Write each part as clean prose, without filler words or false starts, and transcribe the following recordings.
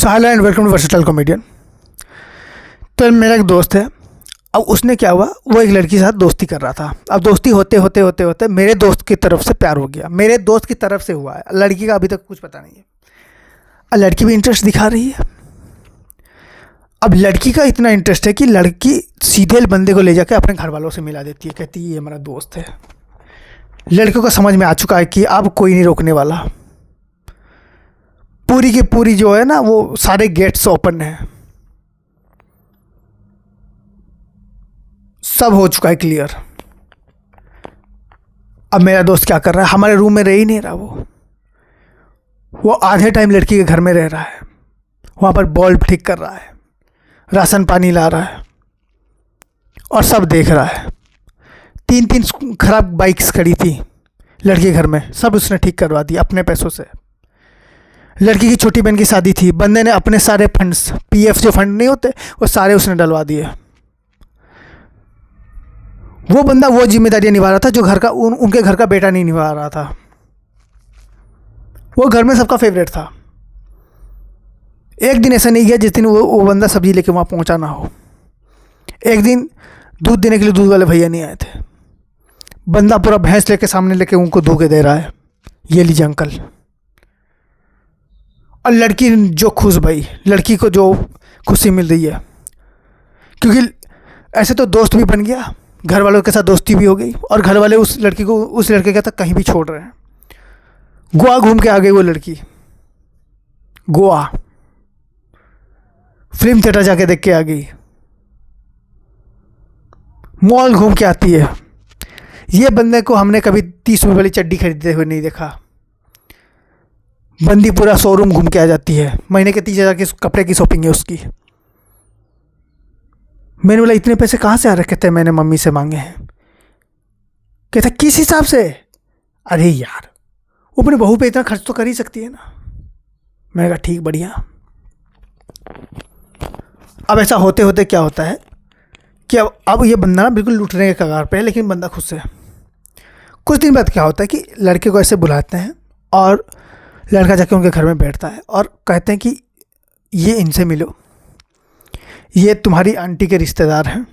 So hello and welcome to versatile comedian. तो मेरा एक दोस्त है। अब उसने क्या हुआ, वो एक लड़की के साथ दोस्ती कर रहा था। अब दोस्ती होते होते होते होते मेरे दोस्त की तरफ से प्यार हो गया। मेरे दोस्त की तरफ से हुआ है, लड़की का अभी तक कुछ पता नहीं है। अब लड़की भी इंटरेस्ट दिखा रही है। अब लड़की का इतना इंटरेस्ट है कि लड़की सीधे बंदे को ले जाके अपने घर वालों से मिला देती है, कहती है ये हमारा दोस्त है। लड़कियों को समझ में आ चुका है कि अब कोई नहीं रोकने वाला। पूरी की पूरी जो है ना, वो सारे गेट्स ओपन हैं, सब हो चुका है क्लियर। अब मेरा दोस्त क्या कर रहा है, हमारे रूम में रह ही नहीं रहा। वो आधे टाइम लड़की के घर में रह रहा है, वहाँ पर बल्ब ठीक कर रहा है, राशन पानी ला रहा है और सब देख रहा है। 3 खराब बाइक्स खड़ी थी लड़की के घर में, सब उसने ठीक करवा दी अपने पैसों से। लड़की की छोटी बहन की शादी थी, बंदे ने अपने सारे फंड्स, पीएफ जो फंड नहीं होते, वो सारे उसने डलवा दिए। वो बंदा वो जिम्मेदारियां निभा रहा था जो घर का उनके घर का बेटा नहीं निभा रहा था। वो घर में सबका फेवरेट था। एक दिन ऐसा नहीं गया जिस दिन वो बंदा सब्जी लेके वहाँ पहुँचा ना हो। एक दिन दूध देने के लिए दूध वाले भैया नहीं आए थे। बंदा पूरा भैंस लेके सामने लेके उनको धोके दे रहा है, ये लीजिए अंकल। और लड़की जो खुश, भाई लड़की को जो खुशी मिल रही है, क्योंकि ऐसे तो दोस्त भी बन गया, घर वालों के साथ दोस्ती भी हो गई और घर वाले उस लड़की को उस लड़के के तक कहीं भी छोड़ रहे हैं। गोवा घूम के आ गई वो लड़की, गोवा फिल्म थिएटर जाके देख के आ गई, मॉल घूम के आती है। ये बंदे को हमने कभी 30 रुपये वाली चड्डी खरीदते हुए नहीं देखा। बंदी पूरा शोरूम घूम के आ जाती है, महीने के 30,000 के कपड़े की शॉपिंग है उसकी। मैंने बोला इतने पैसे कहाँ से आ रहे? कहते हैं मैंने मम्मी से मांगे हैं। कहते किस हिसाब से? अरे यार, वो अपने बहू पे इतना खर्च तो कर ही सकती है ना। मैंने कहा ठीक, बढ़िया। अब ऐसा होते होते क्या होता है कि अब ये बंदा ना बिल्कुल लूटने के कगार पे है, लेकिन बंदा खुश है। कुछ दिन बाद क्या होता है कि लड़के को ऐसे बुलाते हैं और लड़का जाके उनके घर में बैठता है और कहते हैं कि ये इनसे मिलो, ये तुम्हारी आंटी के रिश्तेदार हैं।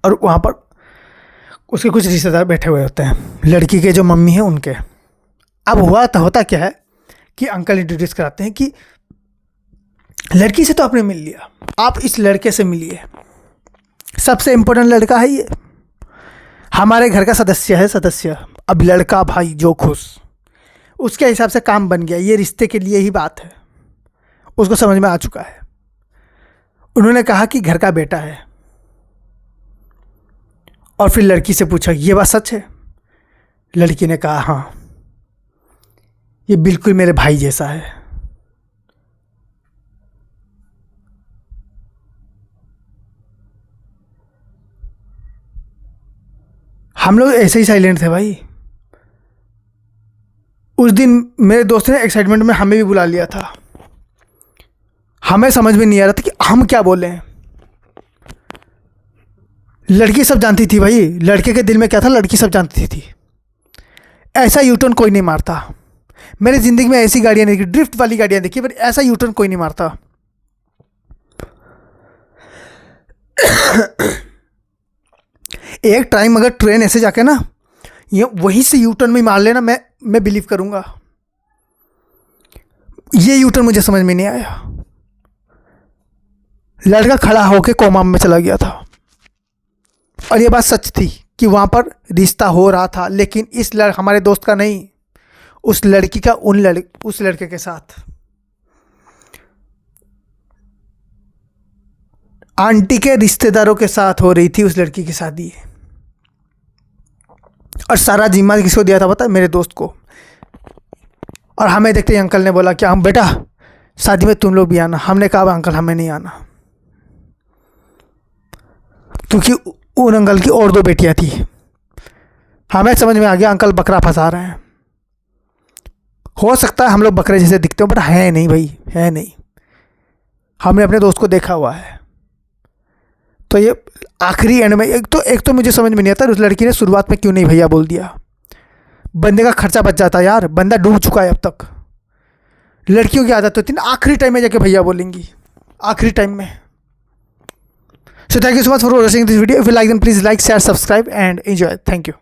और वहाँ पर उसके कुछ रिश्तेदार बैठे हुए होते हैं, लड़की के जो मम्मी हैं उनके। अब होता क्या है कि अंकल इंट्रोड्यूस कराते हैं कि लड़की से तो आपने मिल लिया, आप इस लड़के से मिलिए। सबसे इम्पोर्टेंट लड़का है ये, हमारे घर का सदस्य है, सदस्य। अब लड़का भाई जो खुश, उसके हिसाब से काम बन गया। ये रिश्ते के लिए ही बात है, उसको समझ में आ चुका है। उन्होंने कहा कि घर का बेटा है और फिर लड़की से पूछा ये बात सच है? लड़की ने कहा हाँ, ये बिल्कुल मेरे भाई जैसा है। हम लोग ऐसे ही साइलेंट थे भाई। उस दिन मेरे दोस्त ने एक्साइटमेंट में हमें भी बुला लिया था। हमें समझ में नहीं आ रहा था कि हम क्या बोलें। लड़की सब जानती थी भाई, लड़के के दिल में क्या था लड़की सब जानती थी। ऐसा यूटर्न कोई नहीं मारता। मेरी ज़िंदगी में ऐसी गाड़ियाँ नहीं देखी, ड्रिफ्ट वाली गाड़ियाँ देखी, पर ऐसा यूटर्न कोई नहीं मारता। एक टाइम अगर ट्रेन ऐसे जाके ना ये वहीं से यूटर्न में मार लेना, मैं बिलीव करूँगा। ये यूटर्न मुझे समझ में नहीं आया। लड़का खड़ा होके कोमा में चला गया था और ये बात सच थी कि वहाँ पर रिश्ता हो रहा था, लेकिन हमारे दोस्त का नहीं, उस लड़की का उस लड़के के साथ। आंटी के रिश्तेदारों के साथ हो रही थी उस लड़की की शादी। और सारा जिम्मा किसको दिया था पता है? मेरे दोस्त को। और हमें देखते ही अंकल ने बोला कि हम बेटा शादी में तुम लोग भी आना। हमने कहा अंकल हमें नहीं आना, क्योंकि उन अंकल की और 2 बेटियां थी। हमें समझ में आ गया अंकल बकरा फंसा रहे हैं। हो सकता है हम लोग बकरे जैसे दिखते हो, बट है नहीं भाई, है नहीं। हमने अपने दोस्त को देखा हुआ है। तो ये आखिरी एंड में एक तो मुझे समझ में नहीं आता उस लड़की ने शुरुआत में क्यों नहीं भैया बोल दिया। बंदे का खर्चा बच जाता यार, बंदा डूब चुका है अब तक। लड़कियों की आदत होती है ना, आखिरी टाइम में जाके भैया बोलेंगी, आखिरी टाइम में. So thank you so much for watching this video. If you like, then please like, share, subscribe and enjoy. Thank you.